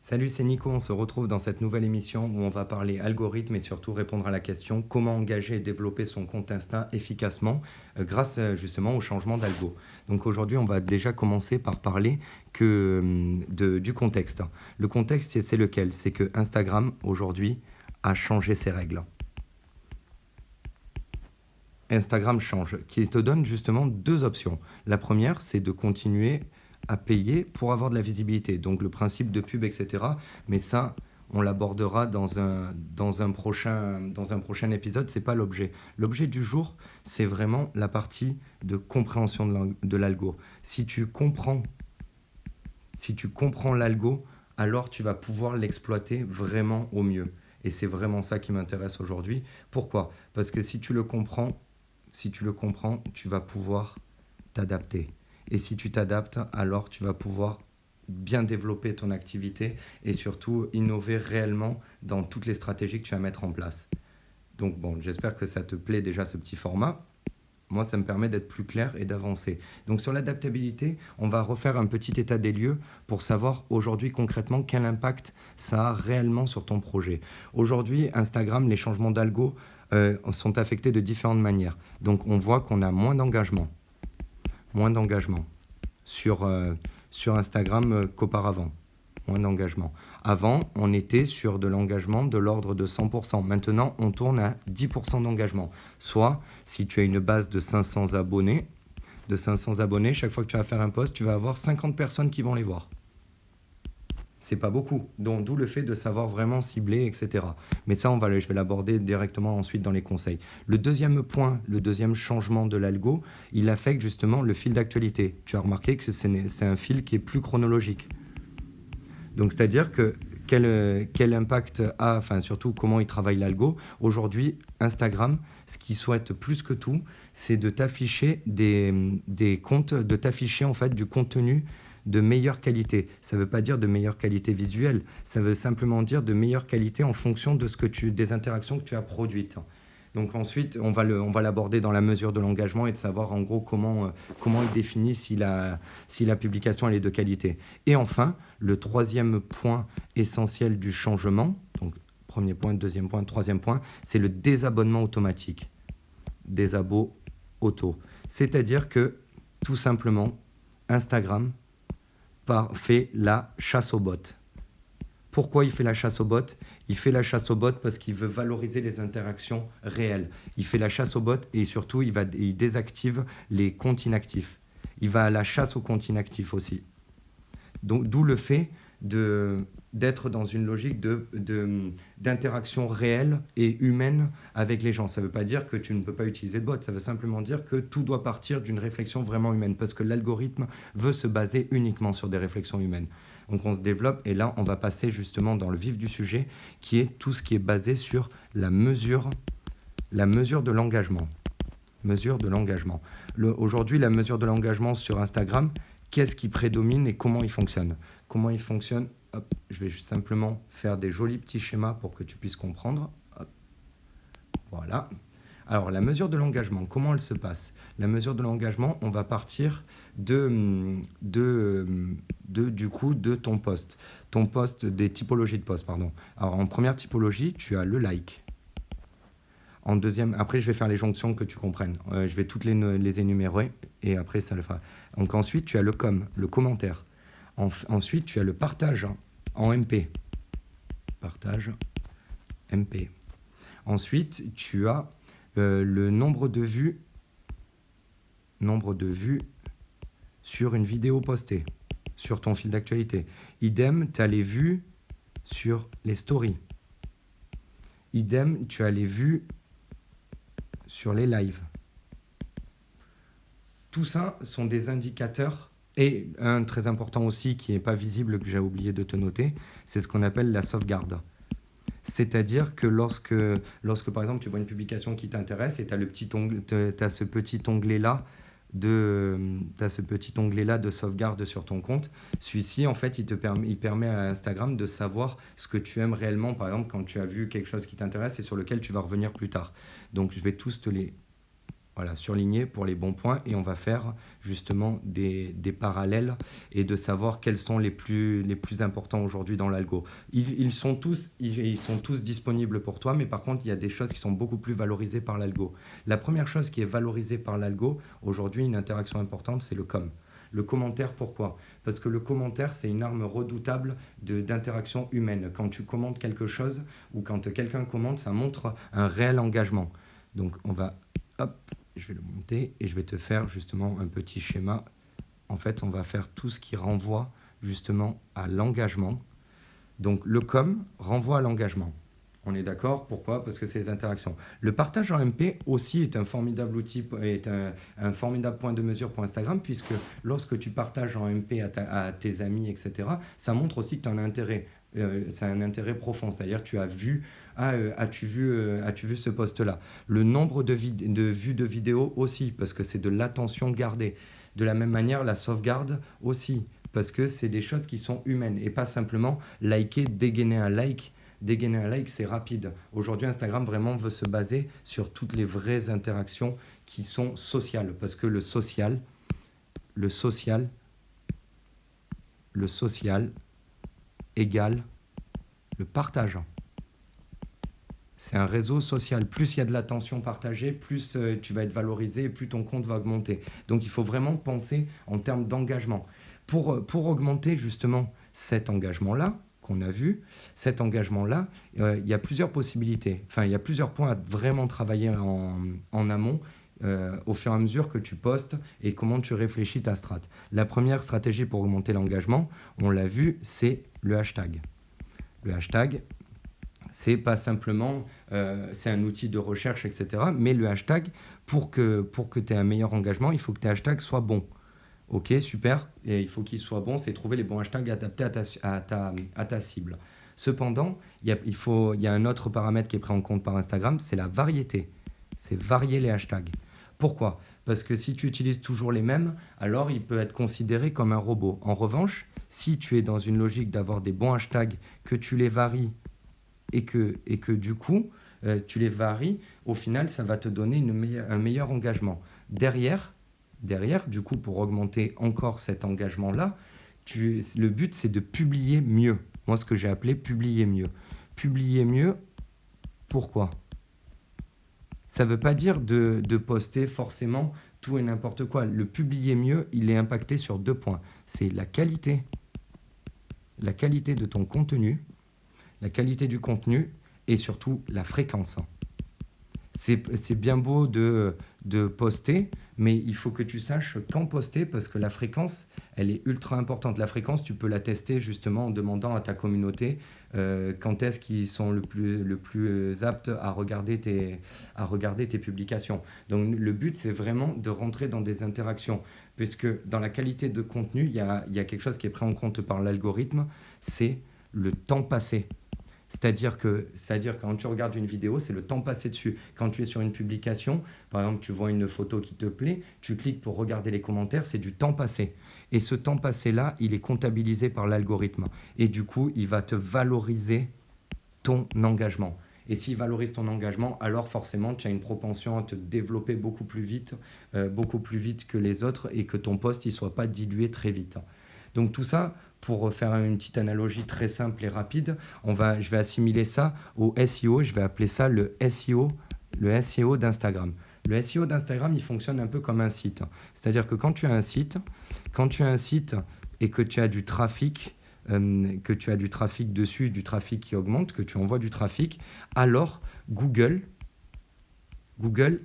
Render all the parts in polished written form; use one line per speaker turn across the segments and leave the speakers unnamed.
Salut, c'est Nico, on se retrouve dans cette nouvelle émission où on va parler algorithme et surtout répondre à la question comment engager et développer son compte Insta efficacement grâce justement au changement d'algo. Donc aujourd'hui, on va déjà commencer par parler du contexte. Le contexte, c'est lequel? C'est que Instagram aujourd'hui a changé ses règles. Instagram change, qui te donne justement deux options. La première, c'est de continuer à payer pour avoir de la visibilité. Donc le principe de pub, etc. Mais ça, on l'abordera dans un prochain épisode. C'est pas l'objet. L'objet du jour, c'est vraiment la partie de compréhension de l'algo. Si tu comprends l'algo, alors tu vas pouvoir l'exploiter vraiment au mieux. Et c'est vraiment ça qui m'intéresse aujourd'hui. Pourquoi? Parce que si tu le comprends, tu vas pouvoir t'adapter. Et si tu t'adaptes, alors tu vas pouvoir bien développer ton activité et surtout innover réellement dans toutes les stratégies que tu vas mettre en place. Donc bon, j'espère que ça te plaît déjà ce petit format. Moi, ça me permet d'être plus clair et d'avancer. Donc sur l'adaptabilité, on va refaire un petit état des lieux pour savoir aujourd'hui concrètement quel impact ça a réellement sur ton projet. Aujourd'hui, Instagram, les changements d'algo sont affectés de différentes manières. Donc on voit qu'on a moins d'engagement sur Instagram qu'auparavant. Moins d'engagement. Avant, on était sur de l'engagement de l'ordre de 100%. Maintenant, on tourne à 10% d'engagement. Soit, si tu as une base de 500 abonnés, chaque fois que tu vas faire un post, tu vas avoir 50 personnes qui vont les voir. C'est pas beaucoup, donc d'où le fait de savoir vraiment cibler, etc. Mais ça, je vais l'aborder directement ensuite dans les conseils. Le deuxième point, le deuxième changement de l'algo, il affecte justement le fil d'actualité. Tu as remarqué que c'est un fil qui est plus chronologique. Donc c'est-à-dire que quel impact a, enfin surtout comment il travaille l'algo. Aujourd'hui, Instagram, ce qu'il souhaite plus que tout, c'est de t'afficher des comptes, de t'afficher en fait du contenu de meilleure qualité. Ça ne veut pas dire de meilleure qualité visuelle, ça veut simplement dire de meilleure qualité en fonction des interactions que tu as produites. Donc ensuite, on va l'aborder dans la mesure de l'engagement et de savoir en gros comment il définit si la publication elle est de qualité. Et enfin, le troisième point essentiel du changement, donc premier point, deuxième point, troisième point, c'est le désabonnement automatique. Désabo auto. C'est-à-dire que tout simplement, Instagram fait la chasse aux bots. Pourquoi il fait la chasse aux bots? Il fait la chasse aux bots parce qu'il veut valoriser les interactions réelles. Il fait la chasse aux bots et surtout, il désactive les comptes inactifs. Il va à la chasse aux comptes inactifs aussi. Donc, d'où le fait d'être dans une logique d'interaction réelle et humaine avec les gens. Ça ne veut pas dire que tu ne peux pas utiliser de bots, ça veut simplement dire que tout doit partir d'une réflexion vraiment humaine, parce que l'algorithme veut se baser uniquement sur des réflexions humaines. Donc on se développe et là on va passer justement dans le vif du sujet, qui est tout ce qui est basé sur la mesure de l'engagement. Mesure de l'engagement. Aujourd'hui, la mesure de l'engagement sur Instagram, qu'est-ce qui prédomine et comment il fonctionne? Comment il fonctionne? Hop, je vais simplement faire des jolis petits schémas pour que tu puisses comprendre. Hop, voilà. Alors, la mesure de l'engagement, comment elle se passe? La mesure de l'engagement, on va partir du coup de ton post. Ton post, des typologies de post, pardon. Alors, en première typologie, tu as le like. En deuxième, après, je vais faire les jonctions que tu comprennes. Je vais toutes les énumérer et après, ça le fera. Donc, ensuite, tu as le le commentaire. Ensuite, tu as le partage en MP. Partage MP. Ensuite, tu as le nombre de vues sur une vidéo postée, sur ton fil d'actualité. Idem, tu as les vues sur les stories. Idem, tu as les vues sur les lives. Tout ça sont des indicateurs. Et un très important aussi qui n'est pas visible, que j'ai oublié de te noter, c'est ce qu'on appelle la sauvegarde. C'est-à-dire que lorsque par exemple tu vois une publication qui t'intéresse et tu as ce petit onglet-là de sauvegarde sur ton compte, celui-ci en fait il permet à Instagram de savoir ce que tu aimes réellement, par exemple quand tu as vu quelque chose qui t'intéresse et sur lequel tu vas revenir plus tard. Donc je vais tous te les Voilà, surligner pour les bons points et on va faire justement des parallèles et de savoir quels sont les plus importants aujourd'hui dans l'algo. Ils sont tous disponibles pour toi, mais par contre, il y a des choses qui sont beaucoup plus valorisées par l'algo. La première chose qui est valorisée par l'algo, aujourd'hui, une interaction importante, c'est le com. Le commentaire, pourquoi? Parce que le commentaire, c'est une arme redoutable d'interaction humaine. Quand tu commentes quelque chose ou quand quelqu'un commente, ça montre un réel engagement. Donc, on va... Hop, je vais le monter et je vais te faire justement un petit schéma. En fait, on va faire tout ce qui renvoie justement à l'engagement. Donc, le com renvoie à l'engagement. On est d'accord? Pourquoi? Parce que c'est les interactions. Le partage en MP aussi est un formidable outil, est un formidable point de mesure pour Instagram, puisque lorsque tu partages en MP à tes amis, etc., ça montre aussi que tu as un intérêt. C'est un intérêt profond, c'est-à-dire tu as vu, as-tu vu ce post-là? Le nombre de vues de vidéos aussi, parce que c'est de l'attention gardée. De la même manière, la sauvegarde aussi, parce que c'est des choses qui sont humaines et pas simplement liker, dégainer un like. Dégainer un like, c'est rapide. Aujourd'hui, Instagram vraiment veut se baser sur toutes les vraies interactions qui sont sociales, parce que le social égale le partage. C'est un réseau social. Plus il y a de l'attention partagée, plus tu vas être valorisé, plus ton compte va augmenter. Donc il faut vraiment penser en termes d'engagement. Pour augmenter justement cet engagement-là, qu'on a vu, cet engagement-là, il y a plusieurs possibilités. Enfin, il y a plusieurs points à vraiment travailler en amont au fur et à mesure que tu postes et comment tu réfléchis ta strat. La première stratégie pour augmenter l'engagement, on l'a vu, c'est le hashtag. Le hashtag, c'est pas simplement, c'est un outil de recherche, etc. Mais le hashtag, pour que tu aies un meilleur engagement, il faut que tes hashtags soient bons. Ok, super. Et il faut qu'ils soient bons, c'est trouver les bons hashtags adaptés à ta cible. Cependant, il y a un autre paramètre qui est pris en compte par Instagram, c'est la variété. C'est varier les hashtags. Pourquoi? Parce que si tu utilises toujours les mêmes, alors il peut être considéré comme un robot. En revanche, si tu es dans une logique d'avoir des bons hashtags, que tu les varies et que du coup, tu les varies, au final, ça va te donner un meilleur engagement. Derrière, du coup, pour augmenter encore cet engagement-là, le but, c'est de publier mieux. Moi, ce que j'ai appelé publier mieux. Publier mieux, pourquoi? Ça ne veut pas dire de poster forcément tout et n'importe quoi. Le publier mieux, il est impacté sur 2 points. C'est la qualité de ton contenu, la qualité du contenu et surtout la fréquence. C'est bien beau de poster, mais il faut que tu saches quand poster parce que la fréquence, elle est ultra importante. La fréquence, tu peux la tester justement en demandant à ta communauté quand est-ce qu'ils sont le plus aptes à regarder tes publications. Donc le but, c'est vraiment de rentrer dans des interactions, puisque dans la qualité de contenu, il y a quelque chose qui est pris en compte par l'algorithme, c'est le temps passé. C'est-à-dire que quand tu regardes une vidéo, c'est le temps passé dessus. Quand tu es sur une publication, par exemple, tu vois une photo qui te plaît, tu cliques pour regarder les commentaires, c'est du temps passé. Et ce temps passé-là, il est comptabilisé par l'algorithme. Et du coup, il va te valoriser ton engagement. Et s'il valorise ton engagement, alors forcément, tu as une propension à te développer beaucoup plus vite que les autres et que ton post ne soit pas dilué très vite. Donc tout ça, pour faire une petite analogie très simple et rapide, je vais assimiler ça au SEO, je vais appeler ça le SEO d'Instagram. Le SEO d'Instagram, il fonctionne un peu comme un site. C'est-à-dire que quand tu as un site et que tu as du trafic, dessus, du trafic qui augmente, que tu envoies du trafic, alors Google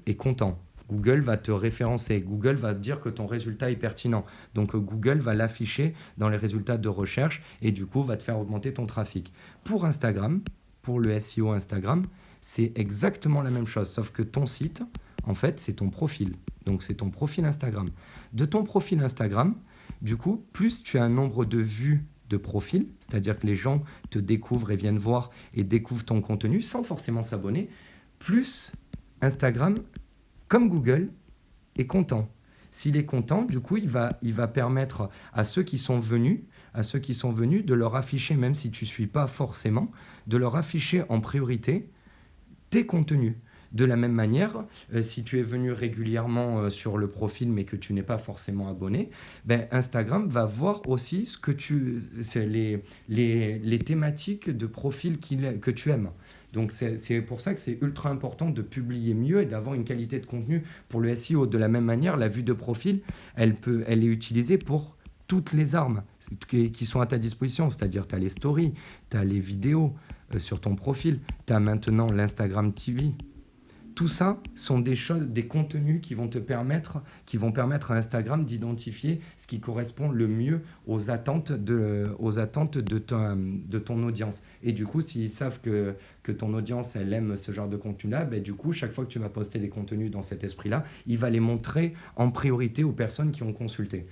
est content. Google va te référencer, Google va te dire que ton résultat est pertinent. Donc Google va l'afficher dans les résultats de recherche et du coup va te faire augmenter ton trafic. Pour Instagram, pour le SEO Instagram, c'est exactement la même chose, sauf que ton site, en fait, c'est ton profil. Donc c'est ton profil Instagram. De ton profil Instagram, du coup, plus tu as un nombre de vues de profil, c'est-à-dire que les gens te découvrent et viennent voir et découvrent ton contenu sans forcément s'abonner, plus Instagram, comme Google, est content. S'il est content, du coup, il va permettre à ceux qui sont venus de leur afficher, même si tu ne suis pas forcément, de leur afficher en priorité tes contenus. De la même manière, si tu es venu régulièrement sur le profil mais que tu n'es pas forcément abonné, ben Instagram va voir aussi c'est les thématiques de profil que tu aimes. Donc c'est pour ça que c'est ultra important de publier mieux et d'avoir une qualité de contenu pour le SEO. De la même manière, la vue de profil, elle est utilisée pour toutes les armes qui sont à ta disposition. C'est-à-dire, tu as les stories, tu as les vidéos sur ton profil, tu as maintenant l'Instagram TV. Tout ça sont des choses, des contenus qui vont permettre à Instagram d'identifier ce qui correspond le mieux aux attentes de ton audience. Et du coup, s'ils savent que ton audience, elle aime ce genre de contenu-là, ben, du coup, chaque fois que tu vas poster des contenus dans cet esprit-là, il va les montrer en priorité aux personnes qui ont consulté.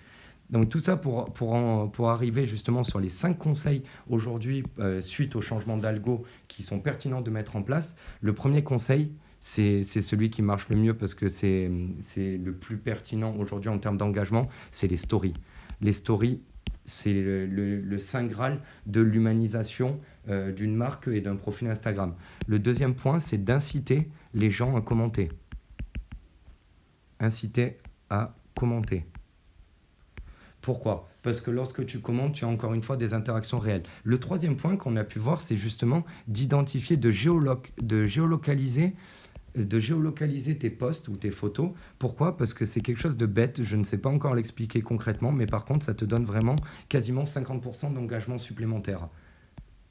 Donc tout ça pour arriver justement sur les 5 conseils aujourd'hui suite au changement d'algo qui sont pertinents de mettre en place. Le premier conseil, c'est celui qui marche le mieux parce que c'est le plus pertinent aujourd'hui en termes d'engagement, c'est les stories. Les stories, c'est le saint graal de l'humanisation d'une marque et d'un profil Instagram. Le deuxième point, c'est d'inciter les gens à commenter. Inciter à commenter. Pourquoi ? Parce que lorsque tu commentes, tu as encore une fois des interactions réelles. Le troisième point qu'on a pu voir, c'est justement d'identifier, de géolocaliser tes posts ou tes photos. Pourquoi ? Parce que c'est quelque chose de bête, je ne sais pas encore l'expliquer concrètement, mais par contre, ça te donne vraiment quasiment 50% d'engagement supplémentaire.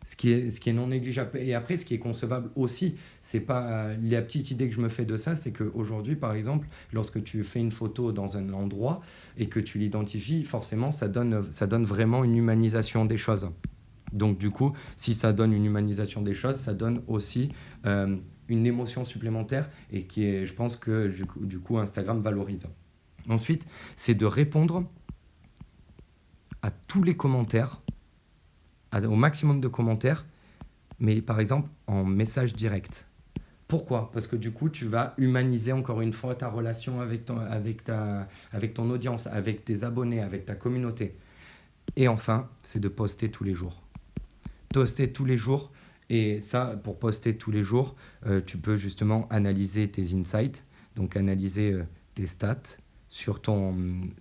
Ce qui est non négligeable. Et après, ce qui est concevable aussi, c'est pas la petite idée que je me fais de ça, c'est qu'aujourd'hui, par exemple, lorsque tu fais une photo dans un endroit et que tu l'identifies, forcément, ça donne vraiment une humanisation des choses. Donc du coup, si ça donne une humanisation des choses, ça donne aussi une émotion supplémentaire et je pense que du coup, Instagram valorise. Ensuite, c'est de répondre à tous les commentaires, au maximum de commentaires, mais par exemple en message direct. Pourquoi ? Parce que du coup, tu vas humaniser encore une fois ta relation avec ton audience, avec tes abonnés, avec ta communauté. Et enfin, c'est de poster tous les jours. Poster tous les jours. Et ça, pour poster tous les jours, tu peux justement analyser tes insights, donc analyser tes stats sur ton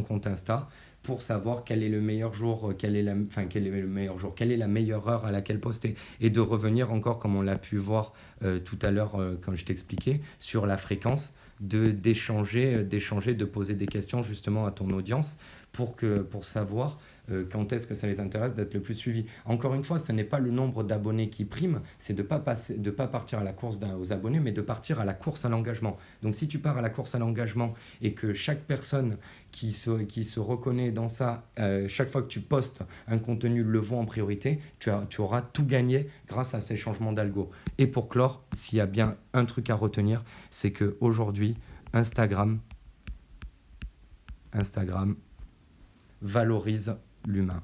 compte Insta pour savoir quel est le meilleur jour, quelle est la meilleure heure à laquelle poster. Et de revenir encore, comme on l'a pu voir tout à l'heure quand je t'expliquais, sur la fréquence, d'échanger, de poser des questions justement à ton audience pour savoir quand est-ce que ça les intéresse d'être le plus suivi. Encore une fois, ce n'est pas le nombre d'abonnés qui prime, c'est de pas partir à la course aux abonnés, mais de partir à la course à l'engagement. Donc si tu pars à la course à l'engagement et que chaque personne qui se reconnaît dans ça, chaque fois que tu postes un contenu, le voit en priorité, tu auras tout gagné grâce à ces changements d'algo. Et pour clore, s'il y a bien un truc à retenir, c'est qu'aujourd'hui, Instagram valorise l'humain.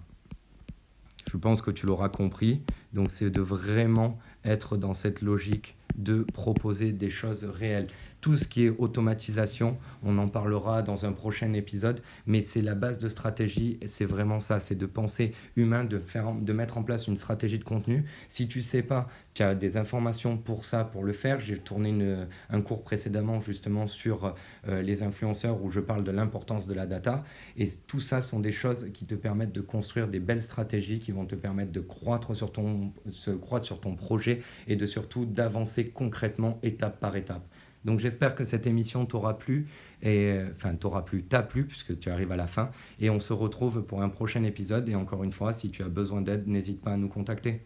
Je pense que tu l'auras compris. Donc, c'est de vraiment être dans cette logique de proposer des choses réelles. Tout ce qui est automatisation, on en parlera dans un prochain épisode, mais c'est la base de stratégie, c'est vraiment ça, c'est de penser humain, de mettre en place une stratégie de contenu. Si tu ne sais pas, tu as des informations pour ça, pour le faire. J'ai tourné un cours précédemment justement sur les influenceurs où je parle de l'importance de la data. Et tout ça sont des choses qui te permettent de construire des belles stratégies qui vont te permettre de croître sur ton projet et surtout d'avancer concrètement étape par étape. Donc j'espère que cette émission t'aura plu, t'a plu puisque tu arrives à la fin. Et on se retrouve pour un prochain épisode. Et encore une fois, si tu as besoin d'aide, n'hésite pas à nous contacter.